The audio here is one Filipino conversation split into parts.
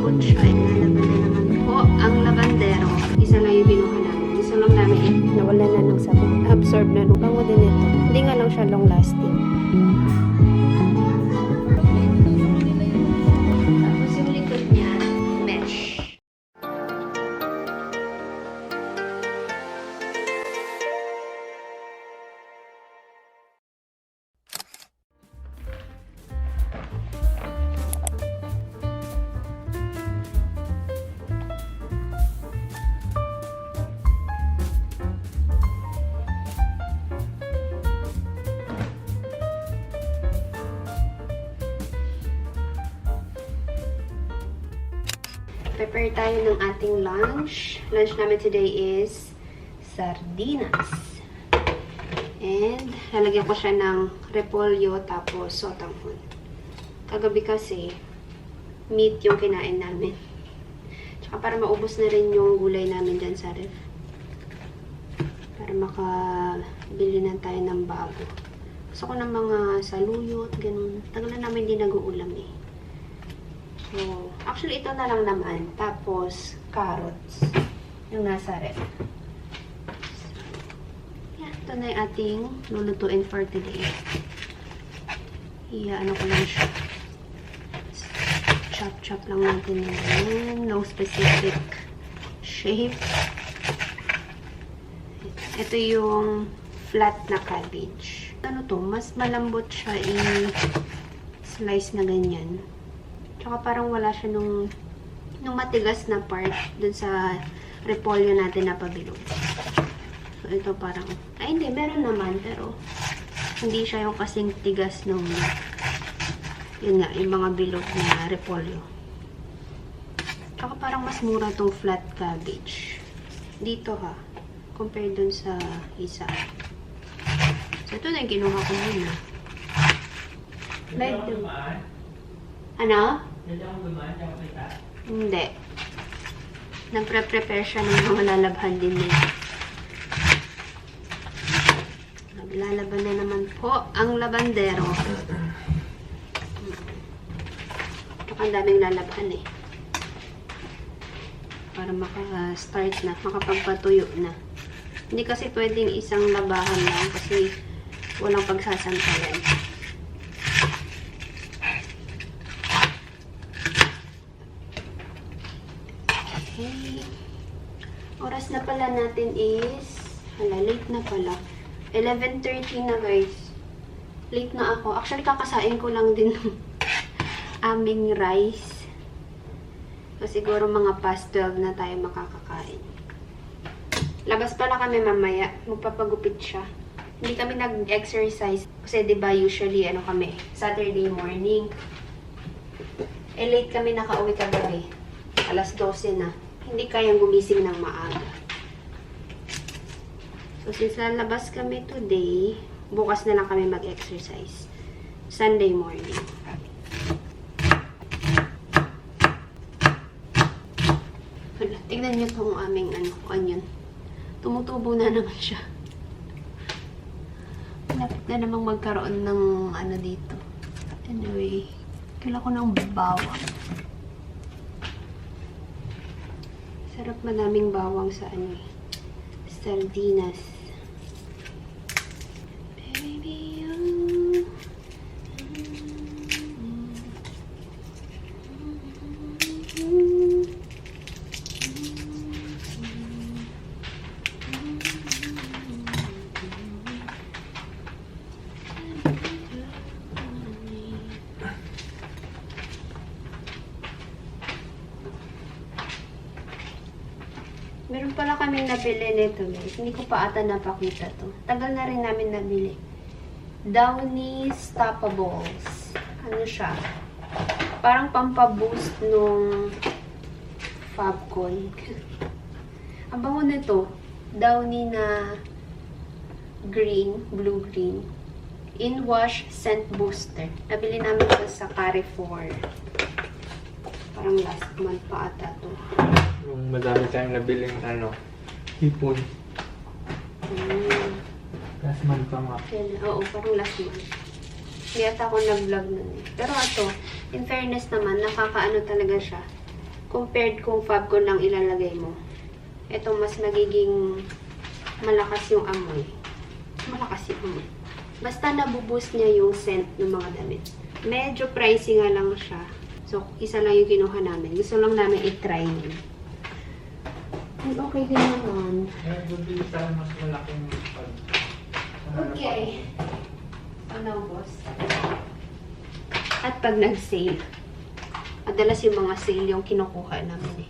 malambot siya. Lalaban na naman po ang labandero. Isa lang yung binuha namin. Gusto lang namin nawala na ng sabi. Absorb na nung bango din ito. Hindi nga lang siya long lasting. Tapos yung likod niya, mesh. Prepare tayo ng ating lunch. Lunch namin today is sardinas. And lalagyan ko siya ng repolyo tapos sotanghon. Kagabi kasi meat yung kinain namin. Tsaka para maubos na rin yung gulay namin dyan sa ref. Para makabili na tayo ng bago. Gusto ko ng mga saluyot, ganun. Tagal na namin hindi nag-uulam eh. So, actually, ito na lang naman. Tapos, carrots. Yung nasa ref. So, yan. Ito na yung ating lulutuin for today. Ano ko lang siya. Chop-chop lang natin yan. No specific shape. Ito yung flat na cabbage. Ano to? Mas malambot siya i-slice na ganyan. Tsaka parang wala siya nung matigas na part dun sa repolyo natin na pabilog. So, ito parang, ay hindi, meron naman, pero hindi siya yung kasing tigas nung, yun nga, yung mga bilog na repolyo. Tsaka parang mas mura tong flat cabbage. Dito ha, compared dun sa isa. So, ito na yung kinuha ko muna. Like, ano? Hindi. Nagpre-prepare siya ng mga lalabhan din niya. Naglalaban na naman po ang labandero. Baka ang daming lalabhan eh. Para maka-start na, makapagpatuyo na. Hindi kasi pwedeng isang labahan lang kasi walang pagsasantalan. Okay. Oras na pala natin is, late na pala. 11:30 na guys. Late na ako. Actually, kakasain ko lang din ng aming rice. So, siguro mga past 12 na tayo makakakain. Labas pala kami mamaya. Magpapagupit siya. Hindi kami nag-exercise. Kasi diba usually, kami, Saturday morning. Late kami nakauwi kagabi. Alas 12 na. Hindi kayang gumising ng maaga. So, since lalabas kami today, bukas na lang kami mag-exercise. Sunday morning. Tignan nyo itong aming onion. Tumutubo na naman siya. Lapit na namang magkaroon ng dito. Anyway, kailangan ko ng bawang. Sarap, madaming bawang sa sardinas. Baby, you. Meron pala kaming nabili nito guys. Hindi ko pa ata napakita to. Tagal na rin namin nabili. Downy Stoppables. Ano siya? Parang pampaboost nung Fabcon. Ang bango nito. Downy na green, blue-green. In-wash scent booster. Nabili namin ito sa Carrefour. Parang last month pa ata to. Yung madami tayong nabiling hipon. Last month pa nga. Oo, parang last month. Hindi ata ako nag-vlog nun eh. Pero ito, in fairness naman, nakakaano talaga siya. compared kung Fabcon lang ilalagay mo. Ito mas magiging malakas yung amoy. Malakas yung amoy. Basta nabuboost niya yung scent ng mga damit. Medyo pricey nga lang siya. So, isa lang yung kinuha namin. Gusto lang namin i-try yun. And okay din naman. Bibili tayo mas malaking pag... Okay. Ano, boss? At pag nag-sale. Madalas yung mga sale yung kinukuha namin eh.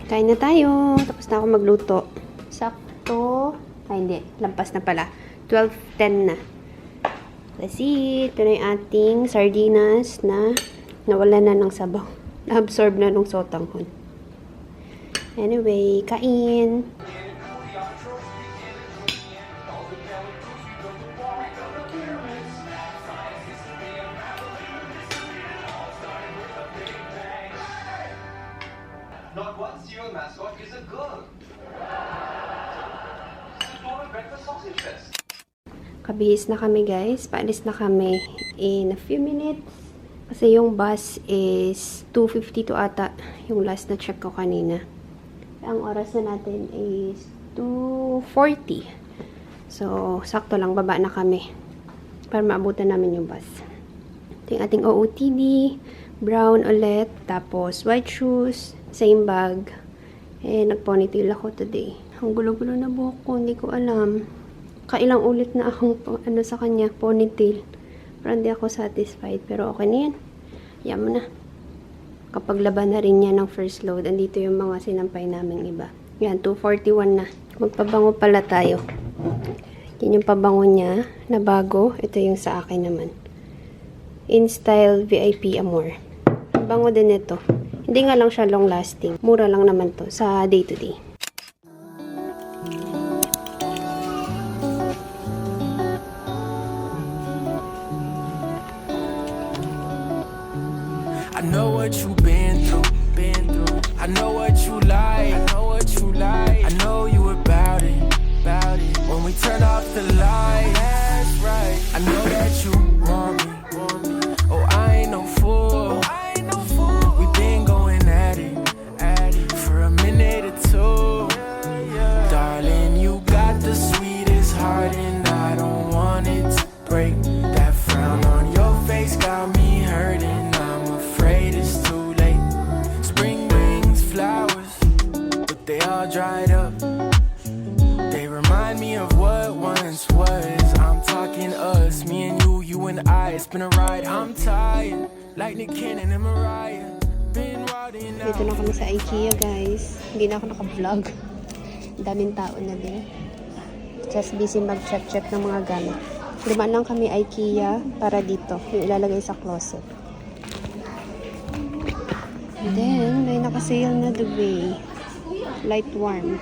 Kain na tayo. Tapos na ako magluto. Sakto. Ay, hindi. Lampas na pala. 12:10 na. Kasi, ito na yung ating sardinas na nawala na ng sabaw. Na-absorb na ng sotanghon. Anyway, kain. Not one cereal mascot is a girl. This is not a breakfast sausage fest. Kabihis na kami guys. Paalis na kami in a few minutes. Kasi yung bus is 2:52 ata. Yung last na check ko kanina. Ang oras na natin is 2:40. So, sakto lang. Baba na kami. Para maabutan namin yung bus. Ito yung ating OOTD. Brown ulit. Tapos, white shoes. Same bag. Nag-ponytail ako today. Ang gulo-gulo na buhok ko. Hindi ko alam. Kailang ulit na akong sa kanya, ponytail. Pero hindi ako satisfied. Pero okay na yan. Yan mo na. Kapag laban na rin yan ng first load, andito yung mga sinampay naming iba. Yan, 2:41 na. Magpabango pala tayo. Yan yung pabango niya na bago. Ito yung sa akin naman. In Style VIP Amor. Bango din ito. Hindi nga lang siya long lasting. Mura lang naman to sa day to day. I know what you've been through, I know what you like, I know you about it, When we turn off the lights, that's right. I know that you want me, Oh, I ain't no fool, We've been going at it, for a minute or two, Darling, you got the sweetest heart, and I don't want it to break. That frown on your face got me hurting. It's too late. Spring brings flowers, but they all dried up. They remind me of what once was. I'm talking us, me and you and I. It's been a ride, I'm tired. Like Nick Cannon and Mariah. Been riding out. Dito na kami sa IKEA guys. Hindi na ako naka-vlog. Daming tao na din. Just busy mag-check ng mga gamit. Dumaan lang kami IKEA para dito. Yung ilalagay sa closet. And then, may naka-sale na duvet. Light warm.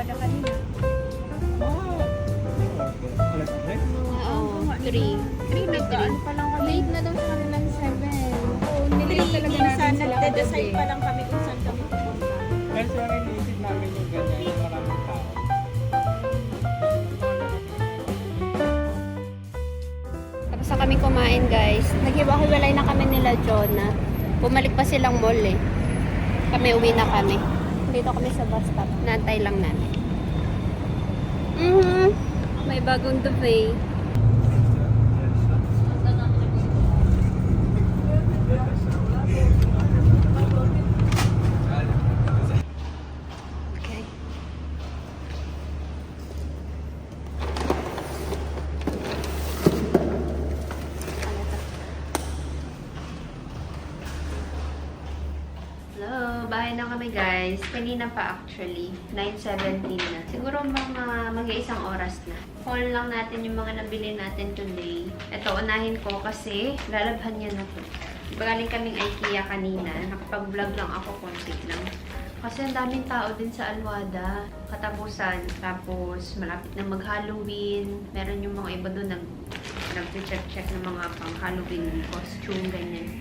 Alwada kanina. Oo, 3. 3 nagkaan pa lang kami. Late na daw sa kanilang 7. Oo, nilate talaga namin sila. Nagde-decide pa lang kami kung saan kami pupunta. Pero sorry, naisip namin yung ganyan, yung maraming tao. Tapos na kami kumain, guys. Naghiwa-hiwalay na kami nila Jonah. Bumalik pa silang mall eh. Kami uwi na kami. Dito kami sa bus stop. Naantay lang namin. May bagong duvet. Okay. Hello, bahay na kami guys. Kanina pa actually. 9:17 na. Siguro mga mag-iisang oras na. Haul lang natin yung mga nabili natin today. Ito, unahin ko kasi lalabhan niya na to. Galing kaming IKEA kanina. Nakapag-vlog lang ako, konti lang. Kasi ang daming tao din sa Alwada. Katapusan. Tapos, malapit na mag-Halloween. Meron yung mga iba doon nag-check ng mga pang-Halloween costume, ganyan.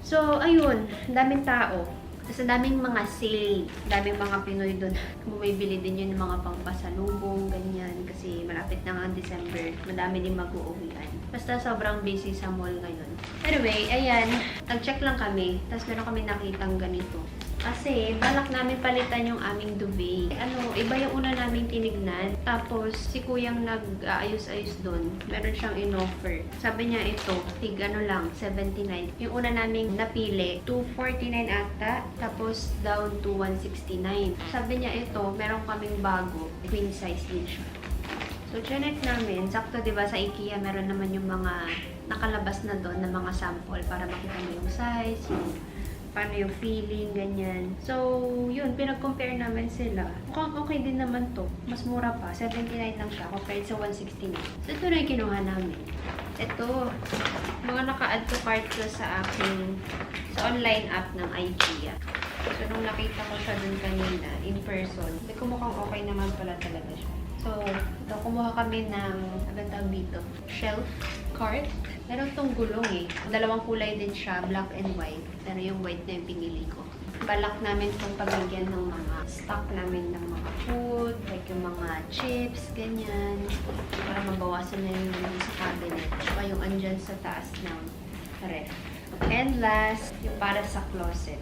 So, ayun. Daming tao. Tapos, daming mga sale. Daming mga Pinoy doon. Bumibili din yun ng mga pangpasalubong, ganyan. Kasi malapit na nga ang December. Madami din mag-uuwian. Basta sobrang busy sa mall ngayon. Anyway, ayan. Nag-check lang kami. Tapos meron kami nakitang ganito. Kasi, balak namin palitan yung aming duvet. Iba yung una namin tinignan. Tapos, si kuyang nag-aayos-ayos doon. Meron siyang in-offer. Sabi niya ito, lang, 79. Yung una namin napili, 249 ata. Tapos, down to 169. Sabi niya ito, meron kaming bago. Queen size din siya. So, chinek namin. Sakto, diba, sa IKEA, meron naman yung mga nakalabas na doon na mga sample para makita mo yung size, paano yung feeling, ganyan. So, yun, pinag-compare namin sila. Mukhang okay din naman to. Mas mura pa. 79 lang siya compared sa 169. So, ito na yung kinuha namin. Ito, mga naka-add to cart ko sa aking, sa online app ng IKEA. So, nung nakita ko siya dun kanina, in person, mukhang okay naman pala talaga siya. So, ito, kumuha kami ng, ano tawag dito, shelf cart. Meron tong gulong eh. Dalawang kulay din siya, black and white. Pero yung white na yung pinili ko. Balak namin itong pagligyan ng mga stock namin ng mga food, like yung mga chips, ganyan. Para mabawasan na yung sa cabinet. Saka yung andyan sa taas ng ref. And last, yung para sa closet.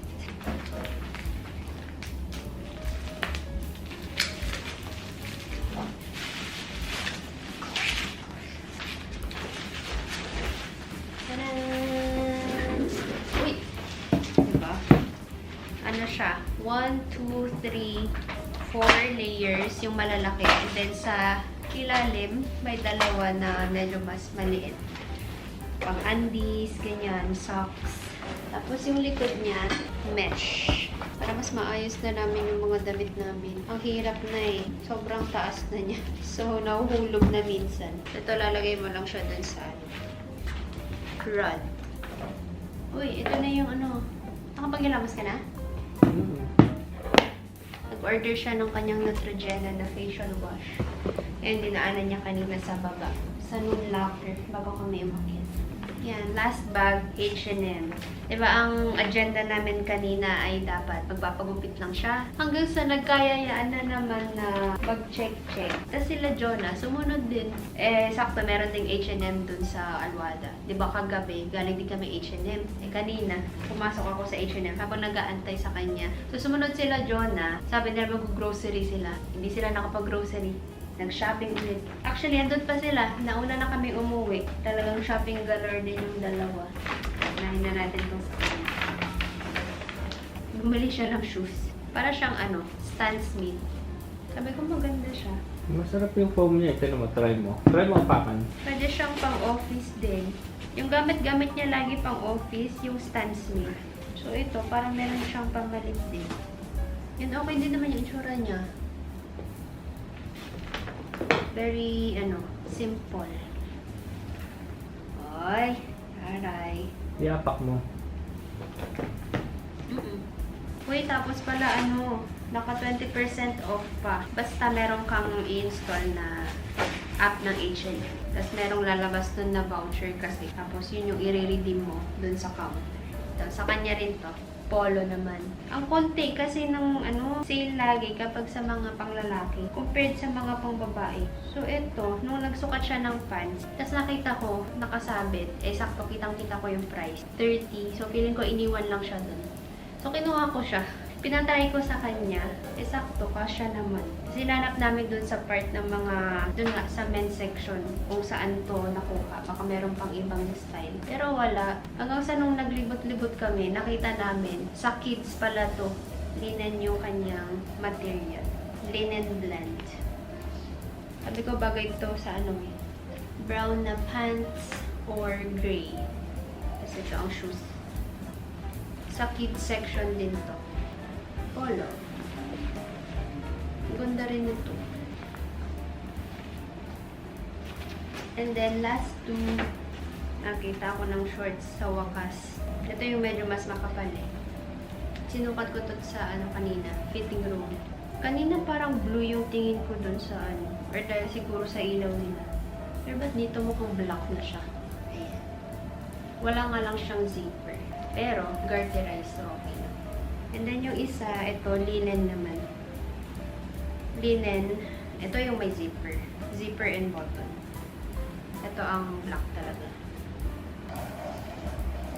Siya. 1, 2, 3, 4 layers yung malalaki. And then sa ilalim, may dalawa na medyo mas maliit. Pang undies, ganyan, socks. Tapos yung likod niya, mesh. Para mas maayos na namin yung mga damit namin. Ang hirap na eh. Sobrang taas na niya. So, nahuhulog na minsan. Ito, lalagay mo lang siya dun sa rod. Uy, ito na yung Nakapag-ilamos ka na? Nag-order siya ng kanyang Neutrogena na facial wash. And dinaanan niya kanina sa baba. Sa noon locker, bago kami umakyat. Yan, last bag, H&M. Diba, ang agenda namin kanina ay dapat magpapagupit lang siya. Hanggang sa nagkayayaan na naman na mag-check-check. Tapos sila Jonah, sumunod din. Sakto, meron ding H&M dun sa Alwada. Diba, kagabi, galing din kami H&M. Kanina, pumasok ako sa H&M habang nag-aantay sa kanya. So, sumunod sila Jonah. Sabi nila mag-grocery sila. Hindi sila nakapag-grocery. Nag-shopping ulit. Actually, andun pa sila. Nauna na kami umuwi. Talagang shopping galore din yung dalawa. Nahin na natin itong sa kanya. Bumili siya ng shoes. Para siyang Stan Smith. Sabi ko maganda siya. Masarap yung foam niya. Ito naman, try mo. Try mo apakan. Pwede siyang pang-office din. Yung gamit-gamit niya lagi pang-office, yung Stan Smith. So ito, parang meron siyang pamalit din. Yun, okay din naman yung itsura niya. Very, simple. Ay, aray. Iapak mo. Uy, tapos pala naka 20% off pa. Basta meron kang i-install na app ng H&M. Tapos merong lalabas dun na voucher kasi. Tapos yun yung i-redeem mo dun sa counter. Tapos sa kanya rin to. Polo naman. Ang konti kasi ng sale lagi kapag sa mga panglalaki compared sa mga pangbabae. So ito, nung nagsukat siya ng pants, tapos nakita ko, nakasabit, sakto kitang-kita ko yung price. 30. So feeling ko iniwan lang siya dun. So kinuha ko siya. Pinatry ko sa kanya, sakto, kasya naman. Sinanap namin dun sa part ng mga, dun nga, sa men's section, kung saan to nakuha. Baka meron pang ibang style. Pero wala. Hanggang sa nung naglibot-libot kami, nakita namin, sa kids pala to, linen yung kanyang material. Linen blend. Sabi ko, bagay to sa brown na pants or gray. Kasi ito ang shoes. Sa kids section din to. Polo. Ganda rin ito. And then, last two, nakita ko ng shorts sa wakas. Ito yung medyo mas makapal eh. Sinukat ko to sa kanina, fitting room. Kanina parang blue yung tingin ko dun sa or dahil siguro sa ilaw nila. Pero ba't dito mukhang black na siya? Ayan. Wala nga lang siyang zipper. Pero, garterized, so okay lang. And then yung isa, ito, linen naman. Linen, ito yung may zipper. Zipper and button. Ito ang black talaga.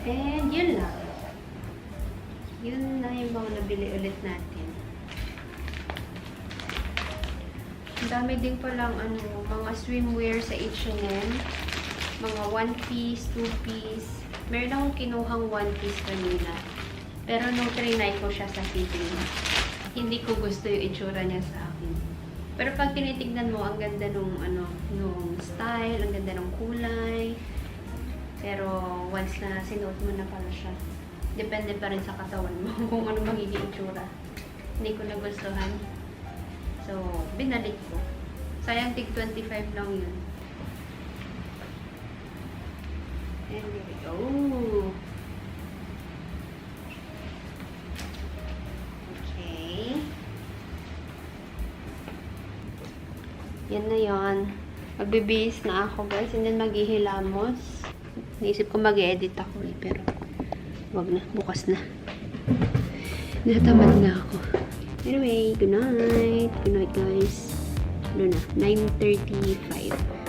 And yun lang. Yun na yung mga nabili ulit natin. Ang dami din palang mga swimwear sa H&M. Mga 1-piece, 2-piece. Meron akong kinuhang 1-piece kanina. Pero nung trinay ko siya sa fitting, hindi ko gusto yung itsura niya sa akin. Pero pag tinitignan mo, ang ganda nung style, ang ganda ng kulay. Pero once na sinuot mo na pala siya, depende pa rin sa katawan mo kung ano magiging itsura. Hindi ko nagustuhan. So, binalik ko. Sayang tig 25 lang yun. And there we go. Yan na yan. Magbibihis na ako, guys. And then, maghihilamos. Naisip ko mag-edit ako eh. Pero, wag na. Bukas na. Natamad na ako. Anyway, good night. Good night, guys. Ano na? 9:35.